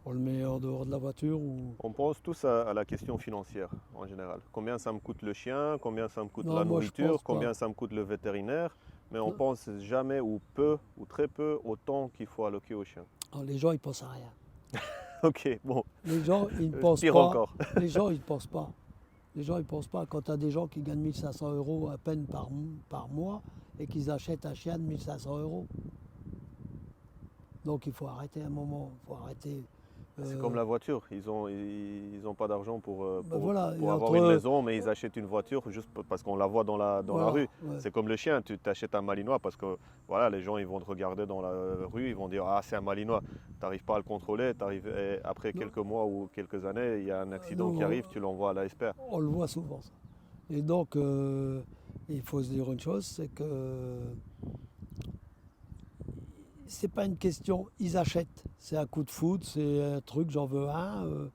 on le met en dehors de la voiture. On pense tous à la question financière en général. Combien ça me coûte le chien, combien ça me coûte Non, la moi, je nourriture, pense pas. combien ça me coûte le vétérinaire, mais on Non. pense jamais ou peu ou très peu au temps qu'il faut alloquer au chien. Alors, les gens, ils pensent à rien. Ok, bon, Les gens, ils ne pensent pire pas. encore. Les gens, ils ne pensent pas. Les gens, ils ne pensent pas. Quand tu as des gens qui gagnent 1 500 € à peine par mois et qu'ils achètent un chien de 1 500 €. Donc il faut arrêter un moment. Il faut arrêter. C'est Euh, comme la voiture, ils ont pas d'argent ben voilà, et pour avoir une maison, mais ils achètent une voiture juste parce qu'on la voit dans la voilà, rue. ouais. C'est comme le chien, tu t'achètes un malinois parce que voilà, les gens ils vont te regarder dans la rue, ils vont dire ah c'est un malinois, tu n'arrives pas à le contrôler, et après Nous, quelques mois ou quelques années, il y a un accident qui nous, arrive, tu l'envoies à la SPA. on le voit souvent ça. Et donc, il faut se dire une chose, c'est que c'est pas une question, ils achètent. C'est un coup de foot, c'est un truc, j'en veux un,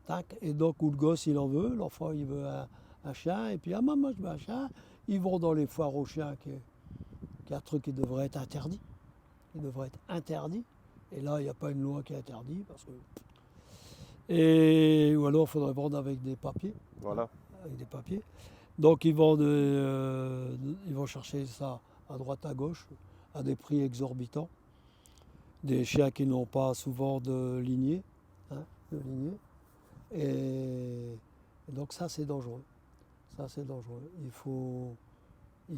tac. Et donc, où le gosse, il en veut, l'enfant, il veut un chien, et puis, ah maman, je veux un chien. Ils vont dans les foires aux chiens, qui est un truc qui devrait être interdit. Il devrait être interdit. Et là, il n'y a pas une loi qui interdit, parce que... Et, ou alors, il faudrait vendre avec des papiers, hein, Voilà. avec des papiers. Donc, ils vont chercher ça à droite, à gauche, à des prix exorbitants. Des chiens qui n'ont pas souvent de lignée. Hein, de lignée. Et donc ça c'est dangereux. Ça c'est dangereux. Il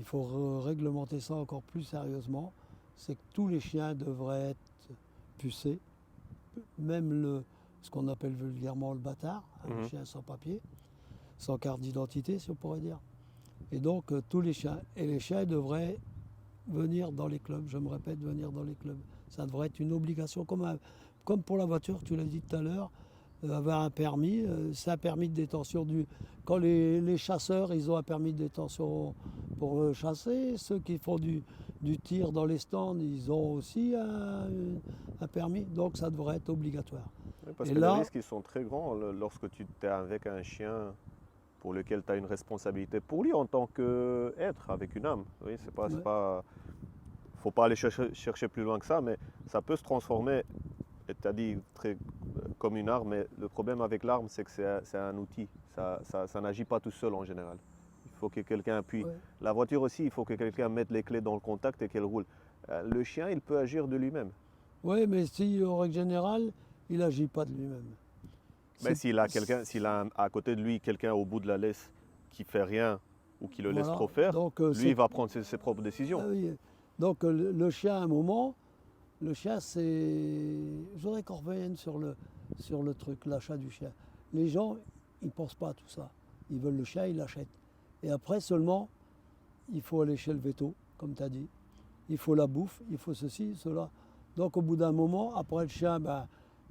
faut réglementer ça encore plus sérieusement. C'est que tous les chiens devraient être pucés. Même ce qu'on appelle vulgairement le bâtard, un Mhm. chien sans papier, sans carte d'identité si on pourrait dire. Et donc tous les chiens. Et les chiens devraient venir dans les clubs, je me répète, venir dans les clubs. Ça devrait être une obligation, comme pour la voiture, tu l'as dit tout à l'heure, avoir un permis, c'est un permis de détention. Quand les chasseurs, ils ont un permis de détention pour chasser, ceux qui font du tir dans les stands, ils ont aussi un permis, donc ça devrait être obligatoire. Oui, parce Et que les là, risques ils sont très grands lorsque tu es avec un chien pour lequel tu as une responsabilité pour lui en tant qu'être avec une âme. Oui, c'est ouais, pas, faut pas aller chercher plus loin que ça, mais ça peut se transformer, et tu as dit, comme une arme, mais le problème avec l'arme, c'est que c'est un outil. Ça n'agit pas tout seul en général. Il faut que quelqu'un appuie. ouais. La voiture aussi, il faut que quelqu'un mette les clés dans le contact et qu'elle roule. Le chien, il peut agir de lui-même. Ouais, mais si, en règle générale, il n'agit pas de lui-même. Mais C'est, s'il a à côté de lui quelqu'un au bout de la laisse qui fait rien ou qui le laisse voilà, trop faire, donc lui, il va prendre ses propres décisions. ah oui. Donc le chien, à un moment, le chien, c'est... Je voudrais qu'on revienne sur le truc, l'achat du chien. Les gens, ils ne pensent pas à tout ça. Ils veulent le chien, ils l'achètent. Et après seulement, il faut aller chez le véto, comme tu as dit. Il faut la bouffe, il faut ceci, cela. Donc au bout d'un moment, après le chien, ben,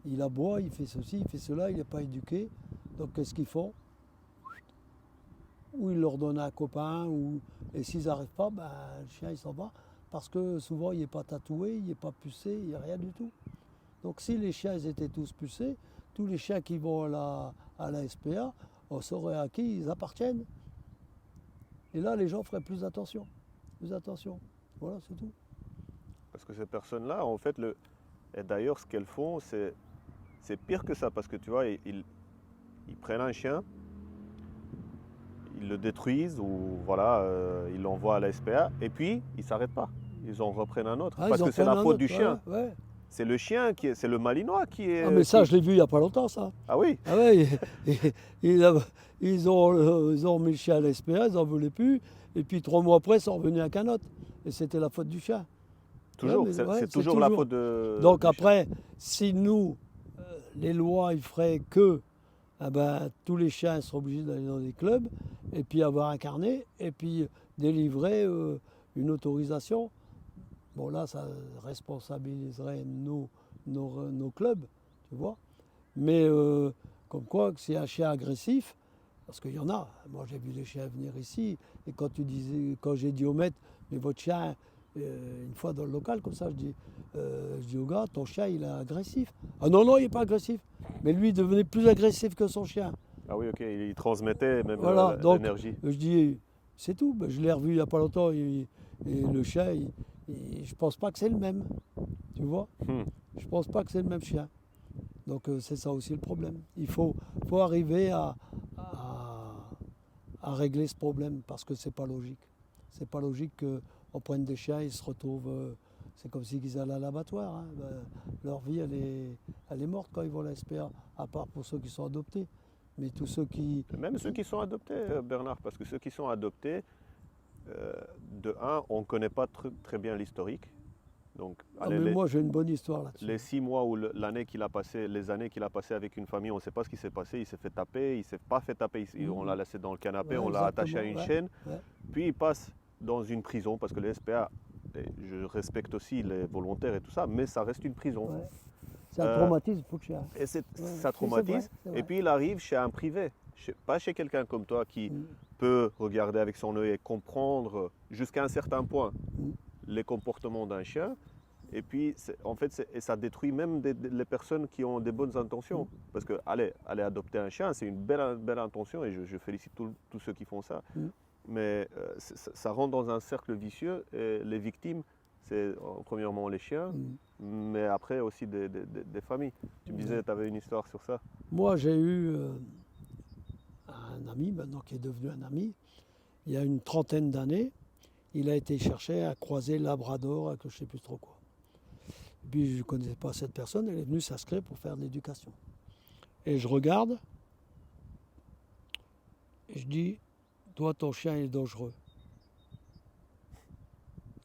il aboie, il fait ceci, il fait cela, il n'est pas éduqué. Donc qu'est-ce qu'ils font? Ou ils leur donnent à un copain, et s'ils n'arrivent pas, ben, le chien il s'en va. Parce que souvent il n'est pas tatoué, il n'est pas pucé, il n'y a rien du tout. Donc si les chiens ils étaient tous pucés, tous les chiens qui vont à la SPA, on saurait à qui ils appartiennent. Et là les gens feraient plus attention. Plus attention. Voilà, c'est tout. Parce que ces personnes-là, en fait, et d'ailleurs, ce qu'elles font, c'est pire que ça. Parce que tu vois, ils prennent un chien, ils le détruisent ou voilà, ils l'envoient à la SPA et puis ils ne s'arrêtent pas. Ils en reprennent un autre. Ah, Parce ils en que c'est prennent la un faute autre, du chien. ouais, ouais. C'est le chien c'est le malinois qui Ah mais est. ça je l'ai vu il n'y a pas longtemps ça. Ah oui, Ah ouais, ils ont mis le chien à la SPA, ils n'en voulaient plus, et puis 3 mois après, ils sont revenus avec un autre. Et c'était la faute du chien. Ouais, toujours. mais ouais, C'est c'est toujours la toujours. faute Donc du chien. après, si nous, les lois, ils feraient que ah ben, tous les chiens seraient obligés d'aller dans des clubs, et puis avoir un carnet, et puis délivrer une autorisation. Bon là, ça responsabiliserait nos clubs, tu vois. Mais comme quoi, que c'est un chien agressif, parce qu'il y en a. Moi, j'ai vu des chiens venir ici, et quand j'ai dit au maître, mais votre chien, une fois dans le local, comme ça, je dis au gars, ton chien, il est agressif. Ah non, non, il n'est pas agressif. Mais lui, il devenait plus agressif que son chien. Ah oui, ok, il transmettait même Voilà, donc l'énergie. je dis, c'est tout. Ben, je l'ai revu il n'y a pas longtemps, et le chien, je pense pas que c'est le même. Tu vois? Hmm. Je pense pas que c'est le même chien. Donc c'est ça aussi le problème. Il faut arriver à régler ce problème parce que c'est pas logique. C'est pas logique qu'on prenne des chiens et ils se retrouvent. C'est comme s'ils allaient à l'abattoir. Hein. Ben, leur vie, elle est morte quand ils vont à la SPA, à part pour ceux qui sont adoptés. Mais tous ceux qui. Même ceux qui sont adoptés, Bernard, parce que ceux qui sont adoptés, de un, on ne connaît pas très bien l'historique. Donc, Ah, allez, mais moi, j'ai une bonne histoire là-dessus. les 6 mois ou l'année qu'il a passé, les années qu'il a passé avec une famille, on ne sait pas ce qui s'est passé. Il s'est fait taper, il ne s'est pas fait taper. On l'a laissé dans le canapé, Ouais, on l'a attaché à exactement, une ouais, chaîne. ouais. Puis il passe dans une prison parce que les SPA, je respecte aussi les volontaires et tout ça, mais ça reste une prison. Ouais. C'est un Euh, traumatisme pour le chien. Et Ouais, ça c'est traumatise. vrai, c'est vrai. Et puis il arrive chez un privé, pas chez quelqu'un comme toi qui peut regarder avec son œil et comprendre jusqu'à un certain point Mm. les comportements d'un chien. Et puis, en fait, et ça détruit même les personnes qui ont des bonnes intentions. Parce que aller adopter un chien, c'est une belle intention et je félicite tous ceux qui font ça. Mm. Mais ça rentre dans un cercle vicieux et les victimes, c'est premièrement les chiens, mais après aussi des familles. Tu me disais, tu avais une histoire sur ça. Moi, j'ai eu un ami, maintenant qui est devenu un ami, il y a une trentaine d'années. Il a été chercher à croiser Labrador avec je ne sais plus trop quoi. Et puis je ne connaissais pas cette personne, elle est venue s'inscrire pour faire de l'éducation. Et je regarde, et je dis, toi ton chien est dangereux.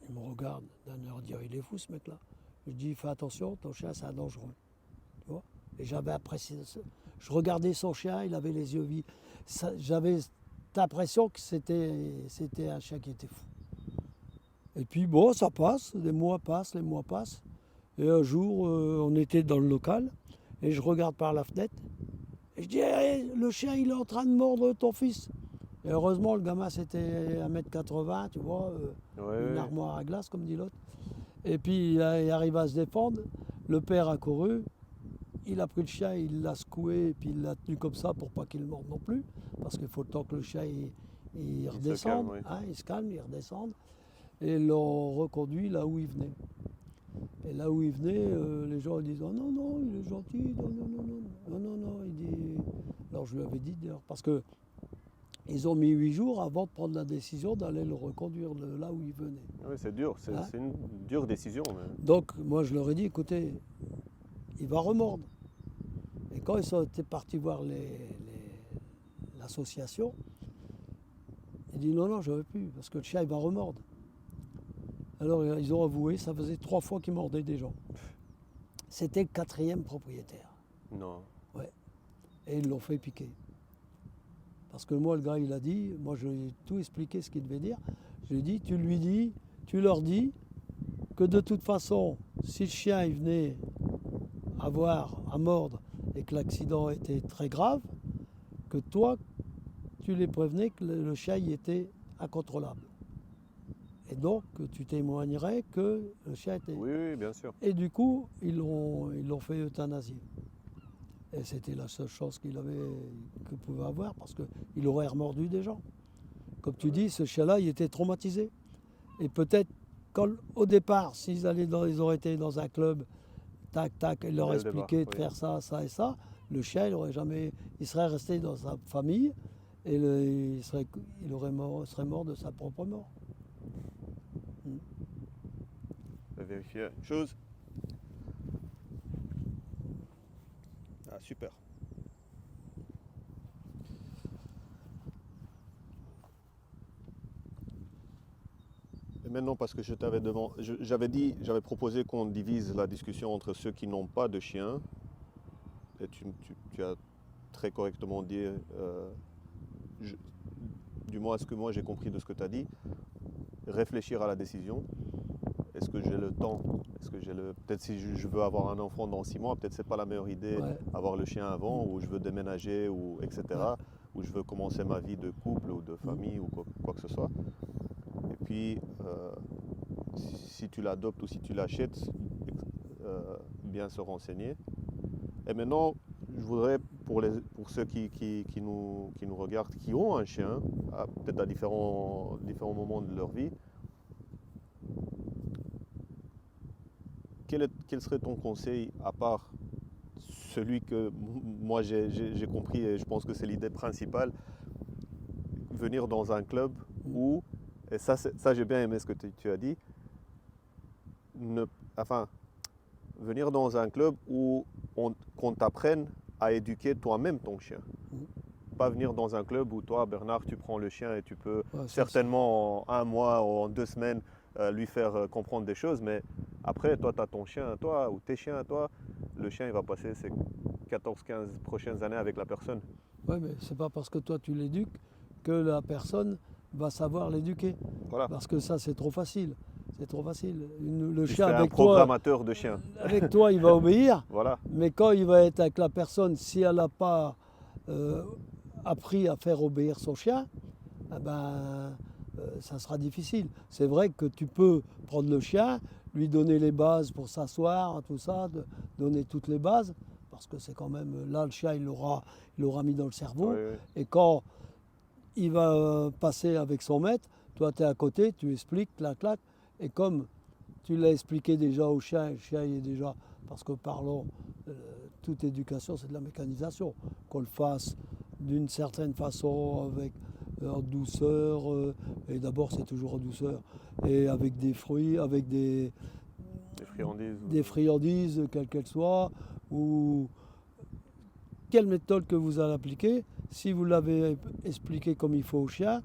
Il me regarde d'un air dire, il est fou ce mec-là. Je dis, fais attention, ton chien c'est un dangereux. Tu vois. Et j'avais apprécié ça. Je regardais son chien, il avait les yeux vifs. J'avais l'impression que c'était un chien qui était fou. Et puis bon, ça passe, les mois passent. Et un jour, on était dans le local, et je regarde par la fenêtre, et je dis, hey, le chien, il est en train de mordre ton fils. Et heureusement, le gamin, c'était 1,80 m, tu vois, une armoire à glace, comme dit l'autre. Et puis, il arrive à se défendre. Le père a couru, il a pris le chien, il l'a secoué, et puis il l'a tenu comme ça pour pas qu'il morde non plus, parce qu'il faut le temps que le chien il redescende, il se calme, il redescende. Et ils l'ont reconduit là où il venait. Et là où il venait, les gens disent oh non, non, il est gentil, non. Il dit... Alors je lui avais dit d'ailleurs, parce que ils ont mis 8 jours avant de prendre la décision d'aller le reconduire de là où il venait. Oui, c'est dur, c'est une dure décision. Mais... Donc moi je leur ai dit, écoutez, il va remordre. Et quand ils sont partis voir l'association, ils disent non, je ne veux plus, parce que le chien il va remordre. Alors ils ont avoué, ça faisait 3 fois qu'ils mordaient des gens. C'était le 4e propriétaire. Non. Ouais. Et ils l'ont fait piquer. Parce que moi, le gars, il a dit, moi je lui ai tout expliqué ce qu'il devait dire. Je lui ai dit, tu leur dis que de toute façon, si le chien il venait à mordre et que l'accident était très grave, que toi, tu les prévenais que le chien il était incontrôlable. Et donc, tu témoignerais que le chien était... Oui, bien sûr. Et du coup, ils l'ont fait euthanasier. Et c'était la seule chance qu'il pouvait avoir, parce qu'il aurait remordu des gens. Comme tu dis, ce chien-là, il était traumatisé. Et peut-être, au départ, ils auraient été dans un club, tac, il leur expliquait de faire ça, ça et ça, le chien, il serait resté dans sa famille et il serait mort de sa propre mort. Je vais vérifier une chose. Ah, super. Et maintenant, parce que j'avais proposé qu'on divise la discussion entre ceux qui n'ont pas de chien, et tu as très correctement dit, du moins ce que moi j'ai compris de ce que tu as dit, réfléchir à la décision. Est-ce que j'ai le temps? Peut-être si je veux avoir un enfant dans 6 mois, peut-être c'est pas la meilleure idée avoir le chien avant, ou je veux déménager, etc. Ou je veux commencer ma vie de couple ou de famille ou quoi que ce soit. Et puis, si tu l'adoptes ou si tu l'achètes, bien se renseigner. Et maintenant, je voudrais, pour ceux qui nous regardent, qui ont un chien, peut-être à différents moments de leur vie, quel serait ton conseil, à part celui que moi j'ai compris et je pense que c'est l'idée principale, venir dans un club où, et ça j'ai bien aimé ce que tu as dit, venir dans un club où qu'on t'apprenne à éduquer toi-même ton chien. Pas venir dans un club où toi, Bernard, tu prends le chien et tu peux certainement en 1 mois ou en 2 semaines lui faire comprendre des choses, mais Après, toi, tu as ton chien à toi ou tes chiens à toi. Le chien, il va passer ses 14-15 prochaines années avec la personne. Oui, mais c'est pas parce que toi tu l'éduques que la personne va savoir l'éduquer. Voilà. Parce que ça, c'est trop facile. C'est trop facile. Le Tu chien serais un programmateur de chiens. avec toi, il va obéir. Voilà. Mais quand il va être avec la personne, si elle n'a pas euh, appris à faire obéir son chien, eh ben, ça sera difficile. C'est vrai que tu peux prendre le chien, lui donner les bases pour s'asseoir, tout ça, donner toutes les bases, parce que c'est quand même là le chien, il l'aura mis dans le cerveau. Oui, oui. Et quand il va passer avec son maître, toi tu es à côté, tu expliques, clac, clac, et comme tu l'as expliqué déjà au chien, le chien il est déjà, parce que parlons, toute éducation c'est de la mécanisation, qu'on le fasse d'une certaine façon, avec en douceur, et d'abord c'est toujours en douceur, et avec des fruits, avec Des friandises. des friandises, quelles qu'elles soient, ou quelle méthode que vous allez appliquer, si vous l'avez expliqué comme il faut au chien,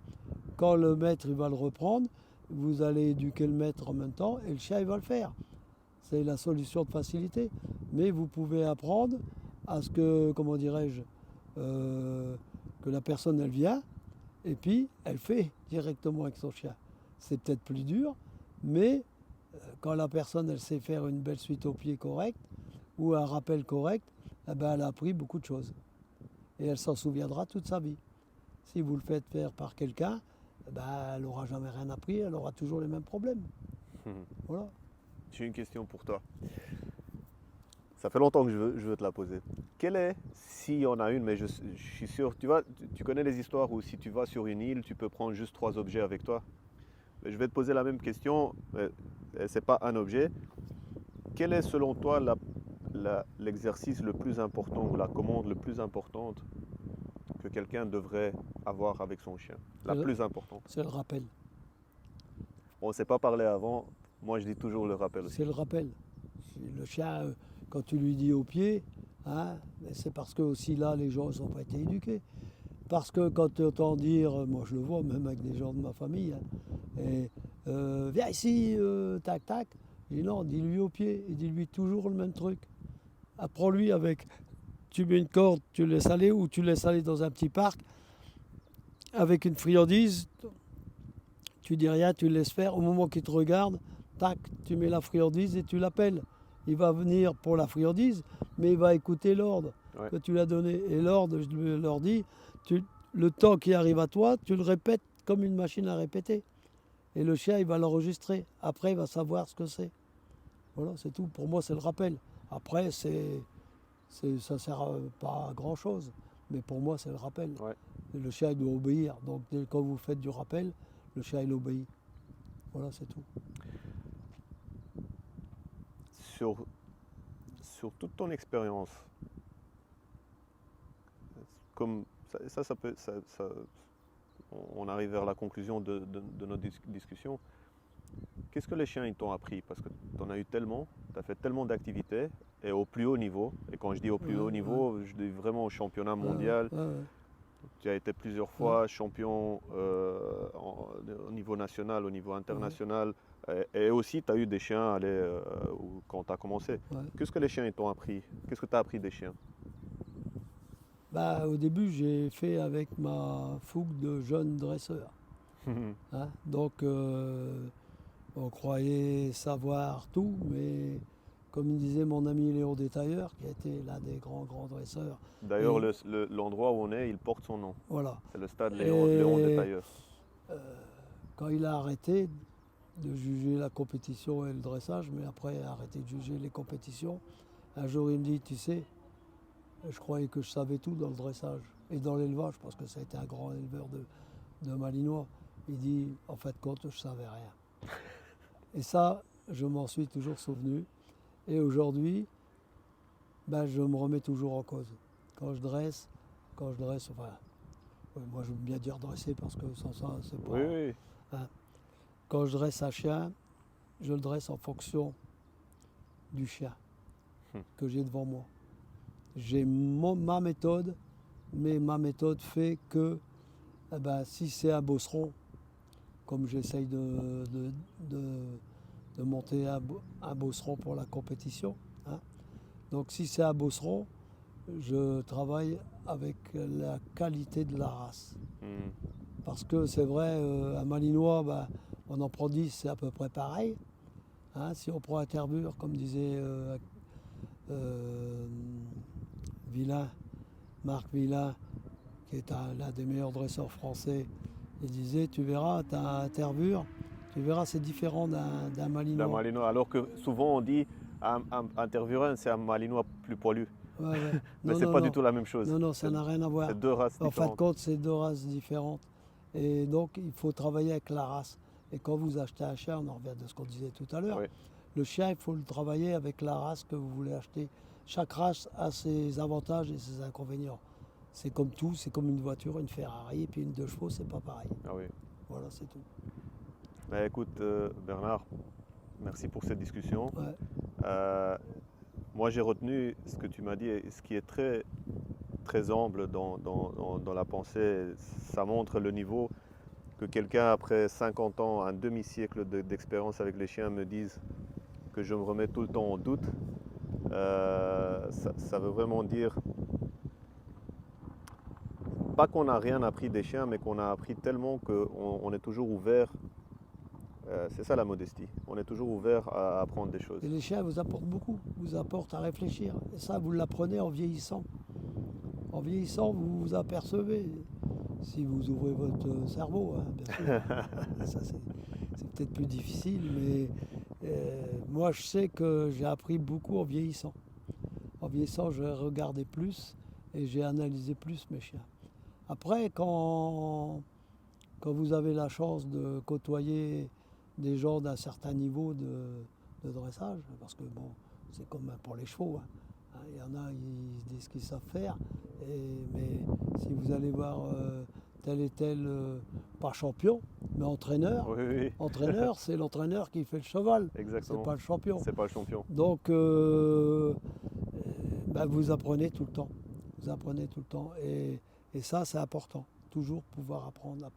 quand le maître il va le reprendre, vous allez éduquer le maître en même temps et le chien il va le faire. C'est la solution de facilité. Mais vous pouvez apprendre à ce que, comment dirais-je, que la personne elle vient et puis elle fait directement avec son chien. C'est peut-être plus dur, mais quand la personne elle sait faire une belle suite au pied correcte ou un rappel correct, eh ben, elle a appris beaucoup de choses. Et elle s'en souviendra toute sa vie. Si vous le faites faire par quelqu'un, eh ben, elle n'aura jamais rien appris, elle aura toujours les mêmes problèmes. Voilà. J'ai une question pour toi. Ça fait longtemps que je veux te la poser. Quelle est, s'il y en a une, mais je suis sûr, tu connais les histoires où si tu vas sur une île, tu peux prendre juste 3 objets avec toi. Mais je vais te poser la même question, c'est pas un objet. Quel est selon toi l'exercice le plus important ou la commande le plus importante que quelqu'un devrait avoir avec son chien? La plus importante. C'est le rappel. On ne s'est pas parlé avant, moi je dis toujours le rappel aussi. C'est le rappel. Le chien, quand tu lui dis au pied, hein, c'est parce que aussi là, les gens n'ont pas été éduqués. Parce que quand tu entends dire, moi je le vois même avec des gens de ma famille, hein, et, viens ici, tac, tac, je dis non, dis-lui au pied, et dis-lui toujours le même truc. Apprends-lui avec, tu mets une corde, tu le laisses aller, ou tu le laisses aller dans un petit parc, avec une friandise, tu dis rien, tu le laisses faire, au moment qu'il te regarde, tac, tu mets la friandise et tu l'appelles. Il va venir pour la friandise, mais il va écouter l'ordre que tu lui as donné. Et l'ordre, je leur dis, le temps qui arrive à toi, tu le répètes comme une machine à répéter. Et le chien, il va l'enregistrer. Après, il va savoir ce que c'est. Voilà, c'est tout. Pour moi, c'est le rappel. Après, ça ne sert pas à grand-chose. Mais pour moi, c'est le rappel. Ouais. Et le chien, il doit obéir. Donc, quand vous faites du rappel, le chien, il obéit. Voilà, c'est tout. Sur toute ton expérience, comme on arrive vers la conclusion de notre discussion. Qu'est-ce que les chiens ils t'ont appris? Parce que tu en as eu tellement, tu as fait tellement d'activités, et au plus haut niveau. Et quand je dis au plus haut niveau, je dis vraiment au championnat mondial. Tu as été plusieurs fois champion au niveau national, au niveau international. Et aussi, tu as eu des chiens quand tu as commencé. Qu'est-ce que les chiens ils t'ont appris? Qu'est-ce que tu as appris des chiens? Au début, j'ai fait avec ma fougue de jeune dresseur. Hein, donc, on croyait savoir tout, mais comme il disait mon ami Léon Détailleur, qui a été l'un des grands dresseurs. D'ailleurs, l'endroit où on est, il porte son nom. Voilà. C'est le stade Léon Détailleur. Quand il a arrêté de juger la compétition et le dressage, mais après a arrêté de juger les compétitions, un jour il me dit, tu sais, je croyais que je savais tout dans le dressage et dans l'élevage, parce que ça a été un grand éleveur de Malinois. Il dit, en fait, compte, je ne savais rien. Et ça, je m'en suis toujours souvenu. Et aujourd'hui, je me remets toujours en cause. Quand je dresse, enfin, moi je veux bien dire dresser parce que sans ça, c'est pas... Oui. Hein. Quand je dresse un chien, je le dresse en fonction du chien que j'ai devant moi. J'ai ma méthode, mais ma méthode fait que si c'est un bosseron, comme j'essaye de de monter un bosseron pour la compétition, hein. Donc si c'est un bosseron, je travaille avec la qualité de la race. Hmm. Parce que c'est vrai, un malinois, on en prend 10, c'est à peu près pareil, hein. Si on prend un terbure, comme disait Villain, Marc Villain, qui est l'un des meilleurs dresseurs français, il disait, tu verras, tu as un terbure, tu verras, c'est différent d'un malinois. D'un malinois, alors que souvent on dit un tervurin, c'est un malinois plus poilu. Ouais, ouais. Mais Non, c'est non, pas non. du tout la même chose. Non, non, ça n'a rien à voir. C'est deux races En fin de différentes. compte, c'est deux races différentes. Et donc, il faut travailler avec la race. Et quand vous achetez un chien, on en revient de ce qu'on disait tout à l'heure, Oui. le chien, il faut le travailler avec la race que vous voulez acheter. Chaque race a ses avantages et ses inconvénients. C'est comme tout, c'est comme une voiture, une Ferrari, et puis une 2 chevaux, c'est pas pareil. Ah oui. Voilà, c'est tout. Mais écoute, Bernard, merci pour cette discussion. Ouais. Moi, j'ai retenu ce que tu m'as dit, et ce qui est très, très humble dans la pensée. Ça montre le niveau que quelqu'un, après 50 ans, un demi-siècle d'expérience avec les chiens, me dise que je me remets tout le temps en doute. Ça veut vraiment dire, pas qu'on n'a rien appris des chiens, mais qu'on a appris tellement qu'on est toujours ouvert. C'est ça la modestie. On est toujours ouvert à apprendre des choses. Et les chiens vous apportent beaucoup, vous apportent à réfléchir. Et ça, vous l'apprenez en vieillissant. En vieillissant, vous vous apercevez, si vous ouvrez votre cerveau, hein, bien sûr. Ça, c'est peut-être plus difficile, mais moi, je sais que j'ai appris beaucoup en vieillissant. En vieillissant, j'ai regardé plus et j'ai analysé plus mes chiens. Après, quand vous avez la chance de côtoyer des gens d'un certain niveau de dressage, parce que bon, c'est comme pour les chevaux, hein. Il y en a, ils se disent qu'ils savent faire, mais si vous allez voir tel et tel, pas champion, mais entraîneur, Oui, oui, entraîneur, c'est l'entraîneur qui fait le cheval, c'est exactement. pas le champion. C'est pas le champion. Donc, vous apprenez tout le temps. Vous apprenez tout le temps. Et ça, c'est important. Toujours pouvoir apprendre.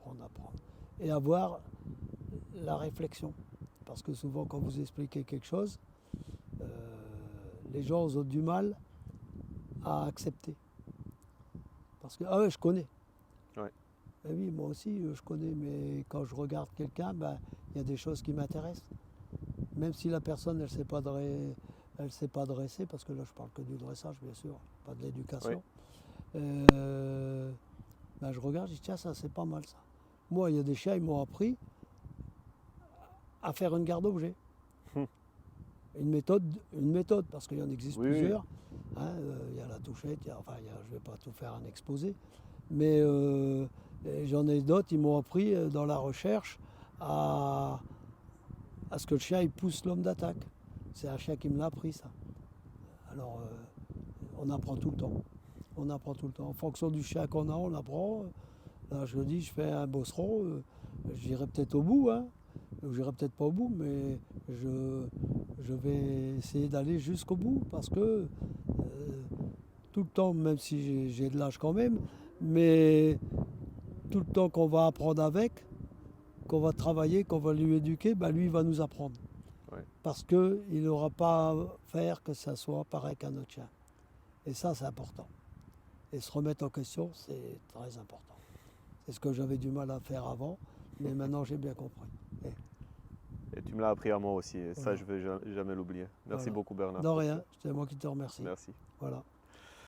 Et avoir la réflexion. Parce que souvent, quand vous expliquez quelque chose, les gens ont du mal à accepter. Parce que, ah ouais, je connais. Ouais. Ben oui, moi aussi, je connais. Mais quand je regarde quelqu'un, il y a des choses qui m'intéressent. Même si la personne, elle ne sait pas dresser, parce que là, je parle que du dressage, bien sûr, pas de l'éducation. Oui. Je regarde, je dis, tiens, ça, c'est pas mal, ça. Moi, il y a des chiens, ils m'ont appris à faire une garde-objet. Une méthode, parce qu'il y en existe Oui, plusieurs. Hein, il y a la touchette, je ne vais pas tout faire un exposé. Mais j'en ai d'autres, ils m'ont appris dans la recherche à ce que le chien il pousse l'homme d'attaque. C'est un chien qui me l'a appris, ça. Alors, on apprend tout le temps. On apprend tout le temps. En fonction du chien qu'on a, on apprend. Là, je dis, je fais un bosseron, j'irai peut-être au bout, hein. J'irai peut-être pas au bout, mais je vais essayer d'aller jusqu'au bout, parce que tout le temps, même si j'ai de l'âge quand même, mais tout le temps qu'on va apprendre avec, qu'on va travailler, qu'on va lui éduquer, lui, il va nous apprendre. Ouais. Parce qu'il n'aura pas à faire que ça soit pareil qu'un autre chien. Et ça, c'est important. Et se remettre en question, c'est très important. C'est ce que j'avais du mal à faire avant, mais maintenant, j'ai bien compris. Et tu me l'as appris à moi aussi, et ça, Voilà. je ne vais jamais l'oublier. Merci Voilà. beaucoup, Bernard. De rien, c'est moi qui te remercie. Merci. Voilà.